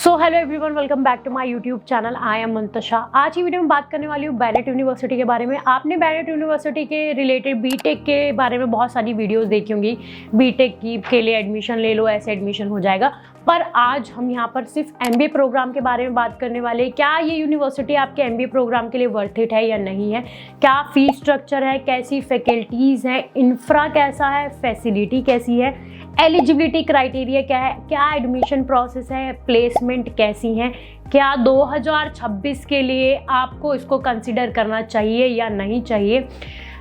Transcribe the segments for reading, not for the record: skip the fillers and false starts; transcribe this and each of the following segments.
So hello everyone, welcome back to my YouTube channel. I am Muntasha. आज की video में बात करने वाली हूँ बैनेट यूनिवर्सिटी के बारे में। आपने बैनेट यूनिवर्सिटी के रिलेटेड बीटेक के बारे में बहुत सारी वीडियोस देखी होंगी। बीटेक के लिए एडमिशन ले लो, ऐसे एडमिशन हो जाएगा। पर आज हम यहाँ पर सिर्फ एमबीए प्रोग्राम के बारे में बात करने वाले हैं। क्या ये यूनिवर्सिटी आपके एमबीए प्रोग्राम के लिए वर्थ इट है या नहीं है, क्या फीस स्ट्रक्चर है, कैसी फैकल्टीज़ हैं, इंफ्रा कैसा है, फैसिलिटी कैसी है, एलिजिबिलिटी क्राइटेरिया क्या है, क्या एडमिशन प्रोसेस है, प्लेसमेंट कैसी हैं, क्या 2026 के लिए आपको इसको कंसिडर करना चाहिए या नहीं चाहिए।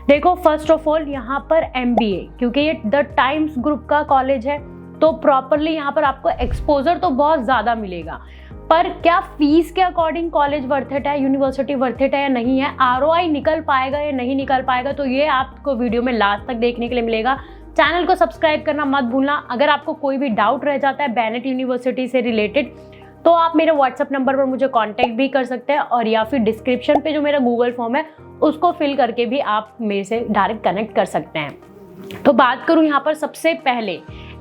देखो, फर्स्ट ऑफ ऑल यहाँ पर एमबीए, क्योंकि ये द टाइम्स ग्रुप का कॉलेज है तो प्रॉपरली यहाँ पर आपको एक्सपोजर तो बहुत ज़्यादा मिलेगा। पर क्या फीस के अकॉर्डिंग कॉलेज वर्थ इट है, यूनिवर्सिटी वर्थ इट है या नहीं है, आरओआई निकल पाएगा या नहीं निकल पाएगा, तो ये आपको वीडियो में लास्ट तक देखने के लिए मिलेगा। चैनल को सब्सक्राइब करना मत भूलना। अगर आपको कोई भी डाउट रह जाता है बैनेट यूनिवर्सिटी से रिलेटेड तो आप मेरे व्हाट्सएप नंबर पर मुझे कांटेक्ट भी कर सकते हैं, और या फिर डिस्क्रिप्शन पे जो मेरा गूगल फॉर्म है उसको फिल करके भी आप मेरे से डायरेक्ट कनेक्ट कर सकते हैं। तो बात करूं यहाँ पर सबसे पहले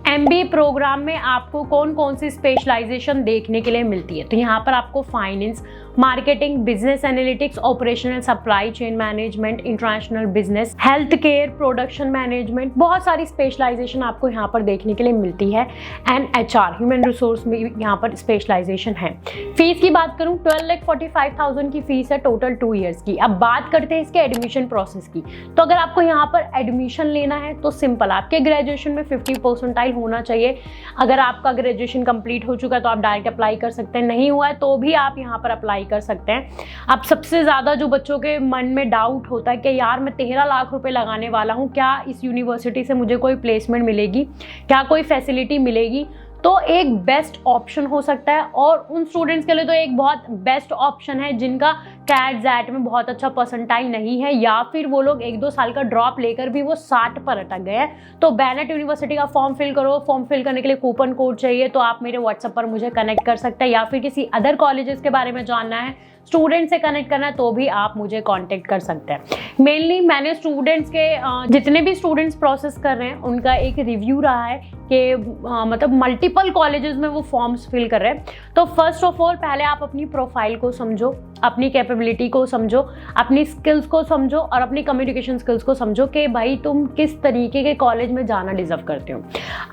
एमबीए प्रोग्राम में आपको कौन कौन सी स्पेशलाइजेशन देखने के लिए मिलती है। तो यहाँ पर आपको finance, marketing, business analytics, operational supply chain management, international business, health care, production management, बहुत सारी स्पेशलाइजेशन आपको यहाँ पर देखने के लिए मिलती है। एंड एचआर, ह्यूमन रिसोर्स में यहाँ पर स्पेशलाइजेशन है। फीस की बात करूँ 12,45,000 की फीस है टोटल 2 ईयर्स की। अब बात करते हैं इसके एडमिशन प्रोसेस की। तो अगर आपको यहाँ पर एडमिशन लेना है तो सिंपल, आपके ग्रेजुएशन में 50 परसेंटाइल होना चाहिए। अगर आपका ग्रेजुएशन कंप्लीट हो चुका है तो आप डायरेक्ट अप्लाई कर सकते हैं, नहीं हुआ है तो भी आप यहाँ पर अप्लाई कर सकते हैं। अब सबसे ज़्यादा जो बच्चों के मन में डाउट होता है कि यार मैं 13 लाख रुपए लगाने वाला हूँ, क्या इस यूनिवर्सिटी से मुझे कोई प्लेसमेंट मिलेगी, क्या कोई फैसिलिटी मिलेगी, तो एक बेस्ट ऑप्शन हो सकता है। और उन स्टूडेंट्स के लिए तो एक बहुत बेस्ट ऑप्शन है जिनका कैट जैट में बहुत अच्छा परसेंटाइल नहीं है, या फिर वो लोग 1-2 साल का ड्रॉप लेकर भी वो 60 पर अटक गए हैं। तो बैनेट यूनिवर्सिटी का फॉर्म फिल करो। फॉर्म फिल करने के लिए कूपन कोड चाहिए तो आप मेरे व्हाट्सएप पर मुझे कनेक्ट कर सकते हैं, या फिर किसी अदर कॉलेजेस के बारे में जानना है, स्टूडेंट से कनेक्ट करना है तो भी आप मुझे कांटेक्ट कर सकते हैं। मेनली मैंने स्टूडेंट्स के जितने भी स्टूडेंट्स प्रोसेस कर रहे हैं उनका एक रिव्यू रहा है कि मतलब मल्टीपल कॉलेजेस में वो फॉर्म्स फिल कर रहे हैं। तो फर्स्ट ऑफ ऑल पहले आप अपनी प्रोफाइल को समझो, अपनी कैपेबिलिटी को समझो, अपनी स्किल्स को समझो और अपनी कम्युनिकेशन स्किल्स को समझो कि भाई तुम किस तरीके के कॉलेज में जाना डिजर्व करते हो।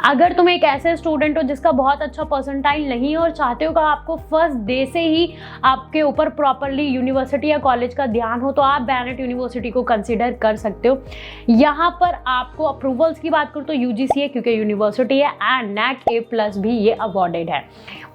अगर तुम एक ऐसे स्टूडेंट हो जिसका बहुत अच्छा परसेंटाइल नहीं है और चाहते हो कि आपको फर्स्ट डे से ही आपके ऊपर प्रॉपरली यूनिवर्सिटी या कॉलेज का ध्यान हो, तो आप बैनेट यूनिवर्सिटी को कंसिडर कर सकते हो। यहाँ पर आपको अप्रूवल्स की बात करूँ तो यूजीसी है क्योंकि यूनिवर्सिटी है, एंड नैक A+ भी ये अवॉर्डेड है।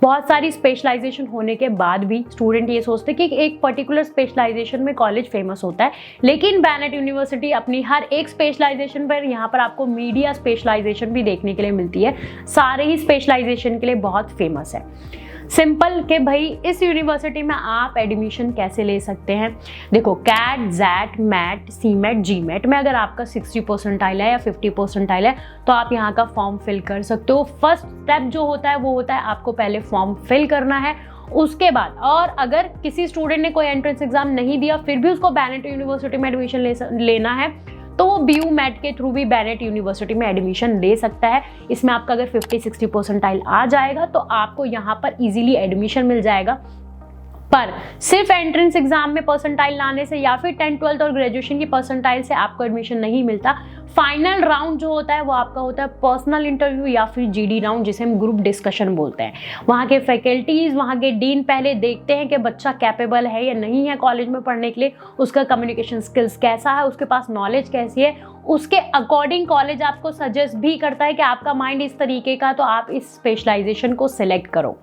बहुत सारी स्पेशलाइजेशन होने के बाद भी स्टूडेंट ये सोचते कि एक पर्टिकुलर स्पेशलाइजेशन में कॉलेज फेमस होता है, लेकिन बैनेट यूनिवर्सिटी अपनी हर एक स्पेशलाइजेशन पर यहाँ पर आपको मीडिया स्पेशलाइजेशन भी देखने के लिए मिलती है। सारे ही स्पेशलाइजेशन के लिए बहुत फेमस है। सिंपल कि भाई इस यूनिवर्सिटी में आप एडमिशन कैसे ले सकते हैं। देखो, CAT, XAT, MAT, CMAT, GMAT में अगर आपका 60 परसेंटाइल है या 50 परसेंटाइल है तो आप यहाँ का फॉर्म फिल कर सकते हो। फर्स्ट स्टेप जो होता है वो होता है आपको पहले फॉर्म फिल करना है। उसके बाद, और अगर किसी स्टूडेंट ने कोई एंट्रेंस एग्जाम नहीं दिया फिर भी उसको बैनेट यूनिवर्सिटी में एडमिशन लेना है तो वो BU मैट के थ्रू भी बैनेट यूनिवर्सिटी में एडमिशन ले सकता है। इसमें आपका अगर 50-60 परसेंटाइल आ जाएगा तो आपको यहाँ पर इजीली एडमिशन मिल जाएगा। पर सिर्फ एंट्रेंस एग्जाम में परसेंटाइल लाने से या फिर 10th 12th और ग्रेजुएशन की परसेंटाइल से आपको एडमिशन नहीं मिलता। फाइनल राउंड जो होता है वो आपका होता है पर्सनल इंटरव्यू या फिर GD राउंड, जिसे हम ग्रुप डिस्कशन बोलते हैं। वहाँ के फैकल्टीज, वहाँ के डीन पहले देखते हैं कि बच्चा कैपेबल है या नहीं है कॉलेज में पढ़ने के लिए, उसका कम्युनिकेशन स्किल्स कैसा है, उसके पास नॉलेज कैसी है। उसके अकॉर्डिंग कॉलेज आपको सजेस्ट भी करता है कि आपका माइंड इस तरीके का, तो आप इस स्पेशलाइजेशन को सिलेक्ट करो।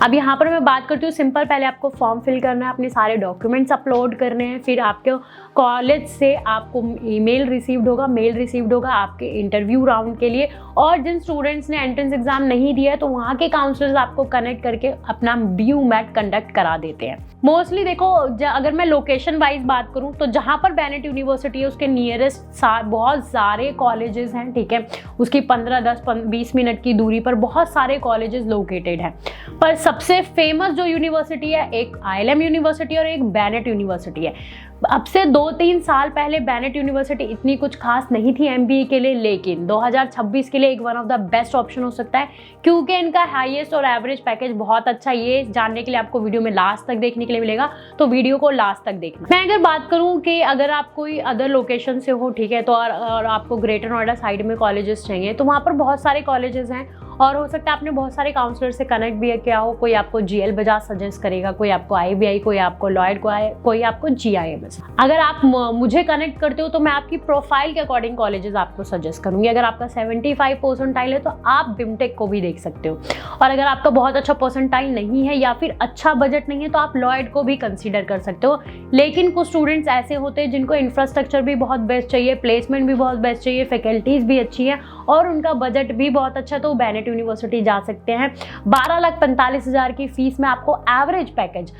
अब यहाँ पर मैं बात करती हूँ सिंपल, पहले आपको फॉर्म फिल करना है, अपने सारे डॉक्यूमेंट्स अपलोड करने हैं, फिर आपके कॉलेज से आपको ईमेल रिसीव्ड होगा, मेल रिसीव्ड होगा आपके इंटरव्यू राउंड के लिए। और जिन स्टूडेंट्स ने एंट्रेंस एग्जाम नहीं दिया है तो वहाँ के काउंसलर्स आपको कनेक्ट करके अपना BU मैट कंडक्ट करा देते हैं। मोस्टली देखो, अगर मैं लोकेशन वाइज बात करूँ तो जहाँ पर बैनेट यूनिवर्सिटी है उसके नियरेस्ट बहुत सारे कॉलेजेस हैं, ठीक है। उसकी 15-10-20 मिनट की दूरी पर बहुत सारे कॉलेजेस लोकेटेड हैं। पर सबसे फेमस जो यूनिवर्सिटी है, एक ILM यूनिवर्सिटी और एक बैनेट यूनिवर्सिटी है। अब से 2-3 साल पहले बेनेट यूनिवर्सिटी इतनी कुछ खास नहीं थी एमबीए के लिए, लेकिन 2026 के लिए एक one of the best option हो सकता है, क्योंकि इनका हाईएस्ट और एवरेज पैकेज बहुत अच्छा है। ये जानने के लिए आपको वीडियो में लास्ट तक देखने के लिए मिलेगा, तो वीडियो को लास्ट तक देखना। मैं अगर बात करूं कि अगर आप कोई अदर लोकेशन से हो, ठीक है, तो और आपको ग्रेटर नोएडा साइड में कॉलेजेस चाहिए, तो वहाँ पर बहुत सारे कॉलेजेस हैं और हो सकता है आपने बहुत सारे काउंसलर से कनेक्ट भी किया हो। कोई आपको जीएल बजाज सजेस्ट करेगा, कोई आपको आईबीआई, कोई आपको लॉयड, कोई आपको जीआईएमएस। अगर आप मुझे कनेक्ट करते हो तो मैं आपकी प्रोफाइल के अकॉर्डिंग कॉलेजेस आपको सजेस्ट करूंगी। अगर आपका 75 परसेंटाइल है तो आप बिमटेक को भी देख सकते हो, और अगर आपका बहुत अच्छा परसेंटाइल नहीं है या फिर अच्छा बजट नहीं है तो आप लॉयड को भी कंसीडर कर सकते हो। लेकिन कुछ स्टूडेंट्स ऐसे होते हैं जिनको इंफ्रास्ट्रक्चर भी बहुत बेस्ट चाहिए, प्लेसमेंट भी बहुत बेस्ट चाहिए, फैकल्टीज भी अच्छी है और उनका बजट भी बहुत अच्छा, तो बेनेट यूनिवर्सिटी जा सकते हैं। 12,45,000 की फीस में आपको एवरेज पैकेज,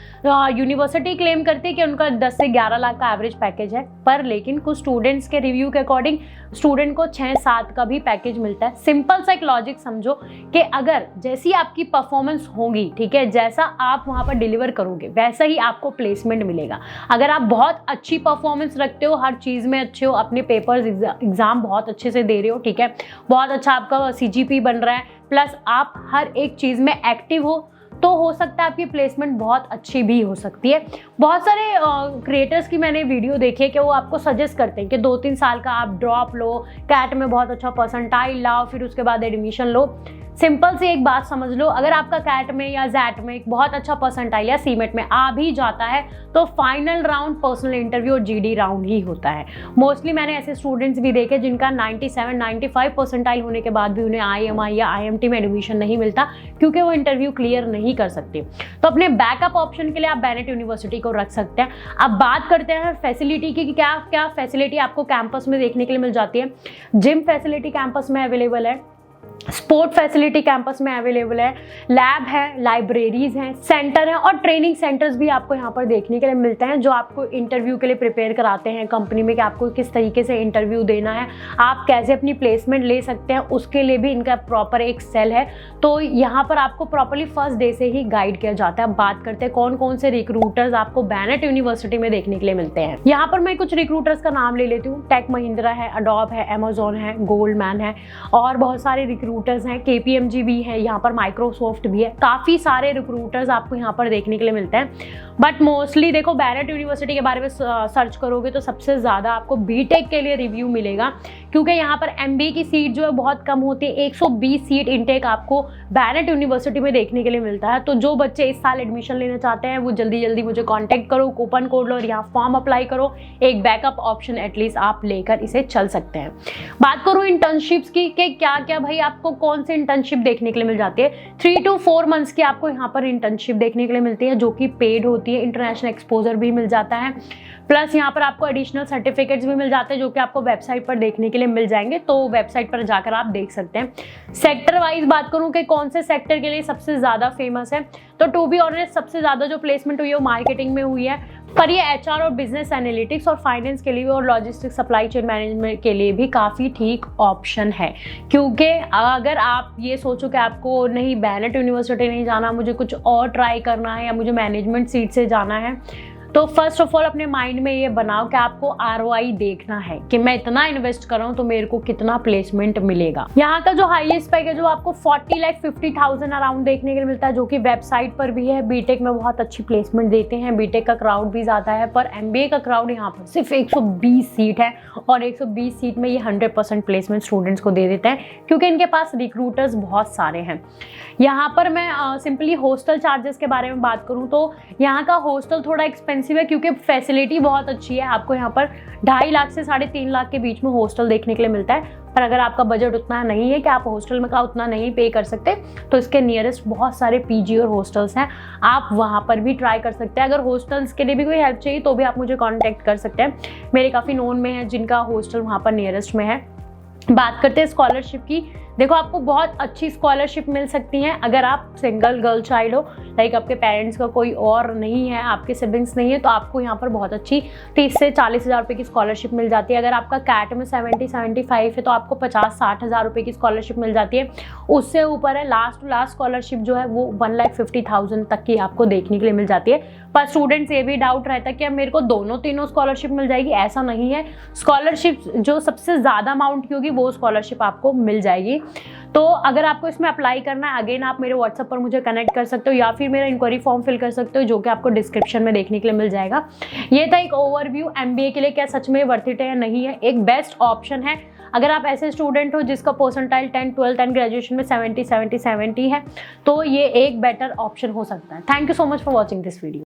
यूनिवर्सिटी क्लेम करती है कि उनका 10 से 11 लाख का एवरेज पैकेज है, पर लेकिन कुछ स्टूडेंट्स के रिव्यू के अकॉर्डिंग स्टूडेंट को 6-7 का भी पैकेज मिलता है। सिंपल सा एक लॉजिक समझो कि अगर जैसी आपकी परफॉर्मेंस होगी, ठीक है, जैसा आप वहां पर डिलीवर करोगे वैसा ही आपको प्लेसमेंट मिलेगा। अगर आप बहुत अच्छी परफॉर्मेंस रखते हो, हर चीज में अच्छे हो, अपने पेपर्स एग्जाम बहुत अच्छे से दे रहे हो, ठीक है, बहुत अच्छा आपका सीजीपी बन रहा है, प्लस आप हर एक चीज में एक्टिव हो, तो हो सकता है आपकी प्लेसमेंट बहुत अच्छी भी हो सकती है। बहुत सारे क्रिएटर्स की मैंने वीडियो देखी है कि वो आपको सजेस्ट करते हैं कि 2-3 साल का आप ड्रॉप लो, कैट में बहुत अच्छा परसेंटाइल लाओ, फिर उसके बाद एडमिशन लो। सिंपल सी एक बात समझ लो, अगर आपका कैट में या जैट में एक बहुत अच्छा परसेंटाइल या सीमेट में आ भी जाता है तो फाइनल राउंड पर्सनल इंटरव्यू और जीडी राउंड ही होता है। मोस्टली मैंने ऐसे स्टूडेंट्स भी देखे जिनका 97-95 परसेंटाइल होने के बाद भी उन्हें आईएमआई या आईएमटी में एडमिशन नहीं मिलता, क्योंकि वो इंटरव्यू क्लियर नहीं कर सकते। तो अपने बैकअप ऑप्शन के लिए आप बेनेट यूनिवर्सिटी को रख सकते हैं। अब बात करते हैं फैसिलिटी की, क्या क्या फैसिलिटी आपको कैंपस में देखने के लिए मिल जाती है। जिम फैसिलिटी कैंपस में अवेलेबल है, स्पोर्ट फैसिलिटी कैंपस में अवेलेबल है, लैब है, लाइब्रेरीज हैं, सेंटर हैं और ट्रेनिंग सेंटर्स भी आपको यहाँ पर देखने के लिए मिलते हैं, जो आपको इंटरव्यू के लिए प्रिपेयर कराते हैं कंपनी में कि आपको किस तरीके से इंटरव्यू देना है, आप कैसे अपनी प्लेसमेंट ले सकते हैं, उसके लिए भी इनका प्रॉपर एक सेल है। तो यहाँ पर आपको प्रॉपरली फर्स्ट डे से ही गाइड किया जाता है। अब बात करते हैं कौन कौन से रिक्रूटर्स आपको बेनेट यूनिवर्सिटी में देखने के लिए मिलते हैं। यहाँ पर मैं कुछ रिक्रूटर्स का नाम ले लेती हूँ। टेक महिंद्रा है, अडोब है, अमेजोन है, गोल्डमैन है और बहुत सारे रिक्रूटर्स हैं, केपीएमजी भी है, यहाँ पर माइक्रोसॉफ्ट भी है। काफ़ी सारे रिक्रूटर्स आपको यहाँ पर देखने के लिए मिलते हैं। बट मोस्टली देखो, बेनेट यूनिवर्सिटी के बारे में सर्च करोगे तो सबसे ज़्यादा आपको बीटेक के लिए रिव्यू मिलेगा, क्योंकि यहाँ पर एमबीए की सीट जो है बहुत कम होती है। 120 सीट इनटेक आपको बेनेट यूनिवर्सिटी में देखने के लिए मिलता है। तो जो बच्चे इस साल एडमिशन लेना चाहते हैं वो जल्दी जल्दी मुझे कॉन्टैक्ट करो, कूपन कोड लो और यहाँ फॉर्म अप्लाई करो। एक बैकअप ऑप्शन एटलीस्ट आप लेकर इसे चल सकते हैं। बात करूँ इंटर्नशिप्स की कि क्या क्या भाई आपको कौन से इंटर्नशिप देखने के लिए मिल जाती है। 3 to 4 मंथ्स की आपको यहाँ पर इंटर्नशिप देखने के लिए मिलती है, जो कि पेड होती है। इंटरनेशनल एक्सपोजर भी मिल जाता है, प्लस यहाँ पर आपको एडिशनल सर्टिफिकेट्स भी मिल जाते हैं, जो कि आपको वेबसाइट पर देखने के लिए मिल जाएंगे। तो वेबसाइट पर जाकर आप देख सकते हैं। सेक्टर वाइज बात करूँ कि कौन से सेक्टर के लिए सबसे ज़्यादा फेमस है, तो टू बी ऑनेस्ट सबसे ज़्यादा जो प्लेसमेंट हुई है वो मार्केटिंग में हुई है, पर ये एचआर और बिजनेस एनालिटिक्स और फाइनेंस के लिए और लॉजिस्टिक्स सप्लाई चेन मैनेजमेंट के लिए भी काफ़ी ठीक ऑप्शन है। क्योंकि अगर आप ये सोचो कि आपको नहीं बेनेट यूनिवर्सिटी नहीं जाना, मुझे कुछ और ट्राई करना है या मुझे मैनेजमेंट सीट से जाना है, तो फर्स्ट ऑफ ऑल अपने माइंड में ये बनाओ कि आपको आरओआई देखना है कि मैं इतना इन्वेस्ट कर रहा हूँ तो मेरे को कितना प्लेसमेंट मिलेगा। यहाँ का जो हाईएस्ट पैकेज वो आपको 40,50,000 अराउंड देखने के लिए मिलता है, जो कि वेबसाइट पर भी है। बीटेक में बहुत अच्छी प्लेसमेंट देते हैं, बीटेक का क्राउड भी ज़्यादा है, पर एमबीए का क्राउड यहाँ पर सिर्फ 120 सीट है और 120 सीट में ये 100% प्लेसमेंट स्टूडेंट्स को दे देते हैं, क्योंकि इनके पास रिक्रूटर्स बहुत सारे हैं। यहाँ पर मैं सिंपली हॉस्टल चार्जेस के बारे में बात करूँ तो यहाँ का हॉस्टल थोड़ा एक्सपेंसिव है, क्योंकि फैसिलिटी बहुत अच्छी है। आपको यहाँ पर 2.5 लाख से 3.5 लाख के बीच में हॉस्टल देखने के लिए मिलता है। पर अगर आपका बजट उतना नहीं है कि आप हॉस्टल में का उतना नहीं पे कर सकते, तो इसके नियरेस्ट बहुत सारे पीजी और हॉस्टल्स हैं, आप वहाँ पर भी ट्राई कर सकते हैं। अगर हॉस्टल्स के लिए भी कोई हेल्प चाहिए तो भी आप मुझे कॉन्टैक्ट कर सकते हैं। मेरे काफ़ी नोन में है जिनका हॉस्टल वहाँ पर नियरेस्ट में है। बात करते हैं स्कॉलरशिप की, देखो आपको बहुत अच्छी स्कॉलरशिप मिल सकती हैं अगर आप सिंगल गर्ल चाइल्ड हो, लाइक आपके पेरेंट्स का कोई और नहीं है, आपके सिबलिंग्स नहीं है, तो आपको यहाँ पर बहुत अच्छी 30 से 40 हज़ार रुपये की स्कॉलरशिप मिल जाती है। अगर आपका कैट में 70-75 है तो आपको 50-60 हज़ार रुपये की स्कॉलरशिप मिल जाती है। उससे ऊपर है लास्ट टू लास्ट स्कॉलरशिप जो है वो 1,50,000 तक की आपको देखने के लिए मिल जाती है। पर स्टूडेंट्स ये भी डाउट रहता है कि अब मेरे को दोनों तीनों स्कॉलरशिप मिल जाएगी, ऐसा नहीं है। स्कॉलरशिप जो सबसे ज़्यादा अमाउंट की होगी वो स्कॉलरशिप आपको मिल जाएगी। तो अगर आपको इसमें अप्लाई करना है, अगेन आप मेरे व्हाट्सएप पर मुझे कनेक्ट कर सकते हो या फिर मेरा इंक्वायरी फॉर्म फिल कर सकते हो, जो कि आपको डिस्क्रिप्शन में देखने के लिए मिल जाएगा। ये था एक ओवरव्यू MBA के लिए क्या सच में वर्थ इट है या नहीं है, एक बेस्ट ऑप्शन है। अगर आप ऐसे स्टूडेंट हो जिसका परसेंटाइल 10, 12 एंड ग्रेजुएशन में 70 है, तो ये एक बेटर ऑप्शन हो सकता है। Thank you so much for watching this video.